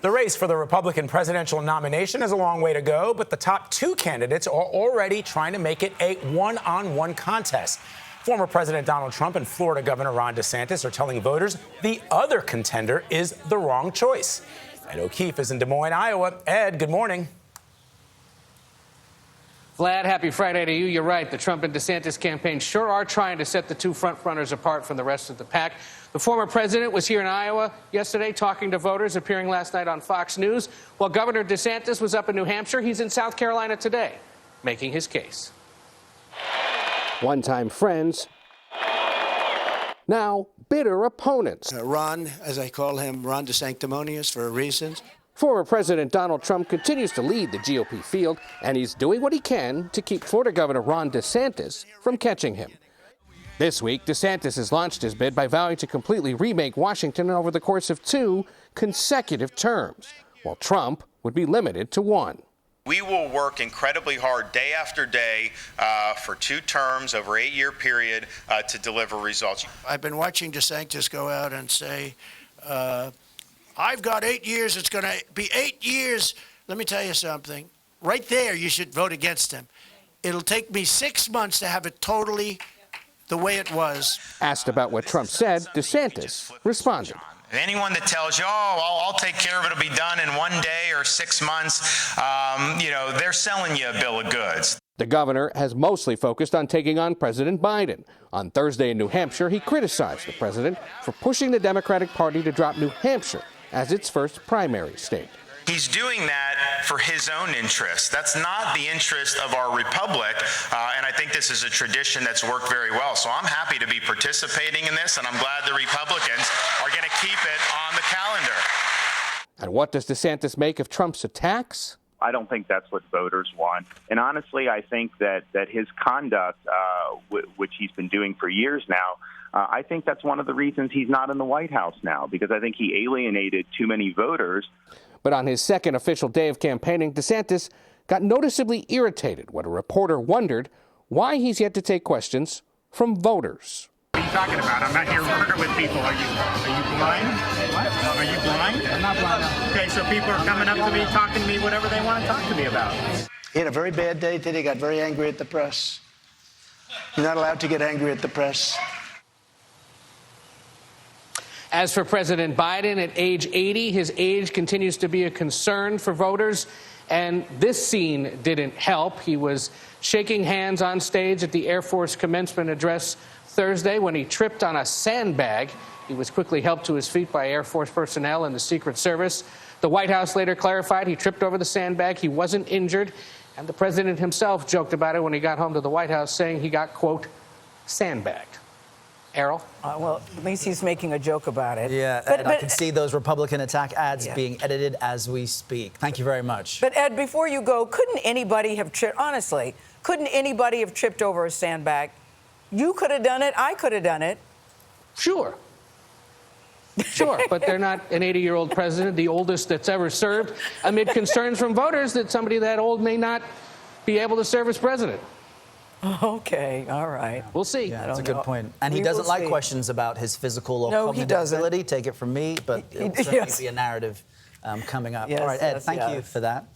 The race for the Republican presidential nomination has a long way to go, but the top two candidates are already trying to make it a one-on-one contest. Former President Donald Trump and Florida Governor Ron DeSantis are telling voters the other contender is the wrong choice. Ed O'Keefe is in Des Moines, Iowa. Ed, good morning. Vlad, happy Friday to you. You're right. The Trump and DeSantis campaigns sure are trying to set the two frontrunners apart from the rest of the pack. The former president was here in Iowa yesterday talking to voters, appearing last night on Fox News. While Governor DeSantis was up in New Hampshire, he's in South Carolina today, making his case. One-time friends, now bitter opponents. Ron, as I call him, Ron DeSanctimonious for a reason. Former President Donald Trump continues to lead the GOP field, and he's doing what he can to keep Florida Governor Ron DeSantis from catching him. This week, DeSantis has launched his bid by vowing to completely remake Washington over the course of 2 consecutive terms, while Trump would be limited to 1. We will work incredibly hard day after day for 2 terms over an 8-year period to deliver results. I've been watching DeSantis go out and say, I've got 8 years. It's going to be 8 years. Let me tell you something. Right there, you should vote against him. It'll take me 6 months to have it totally the way it was. Asked about what Trump said, DeSantis responded. Anyone that tells you, oh, I'll take care of it, it'll be done in 1 day or 6 months, they're selling you a bill of goods. The governor has mostly focused on taking on President Biden. On Thursday in New Hampshire, he criticized the president for pushing the Democratic Party to drop New Hampshire as its first primary state. He's doing that for his own interest. That's not the interest of our republic, and I think this is a tradition that's worked very well. So I'm happy to be participating in this, and I'm glad the Republicans are going to keep it on the calendar. And what does DeSantis make of Trump's attacks? I don't think that's what voters want. And honestly, I think that his conduct, which he's been doing for years now, I think that's one of the reasons he's not in the White House now, because I think he alienated too many voters. But on his second official day of campaigning, DeSantis got noticeably irritated when a reporter wondered why he's yet to take questions from voters. What are you talking about? I'm not here working with people. Are you blind? What? Are you blind? I'm not blind. Okay, so people are coming up to me, talking to me, whatever they want to talk to me about. He had a very bad day today. He got very angry at the press. You're not allowed to get angry at the press. As for President Biden, at age 80, his age continues to be a concern for voters. And this scene didn't help. He was shaking hands on stage at the Air Force commencement address Thursday when he tripped on a sandbag. He was quickly helped to his feet by Air Force personnel and the Secret Service. The White House later clarified he tripped over the sandbag. He wasn't injured. And the president himself joked about it when he got home to the White House, saying he got, quote, sandbagged. Errol? Well, at least he's making a joke about it. Yeah, and I can see those Republican attack ads being edited as we speak. Thank you very much. But, Ed, before you go, couldn't anybody have tripped, honestly, couldn't anybody have tripped over a sandbag? You could have done it. I could have done it. Sure, but they're not an 80-year-old president, the oldest that's ever served, amid concerns from voters that somebody that old may not be able to serve as president. Okay, all right. We'll see. Yeah, that's a good point. And he doesn't like questions about his physical or cognitive ability. Take it from me, but it'll certainly be a narrative coming up. Yes, all right, Ed, thank you for that.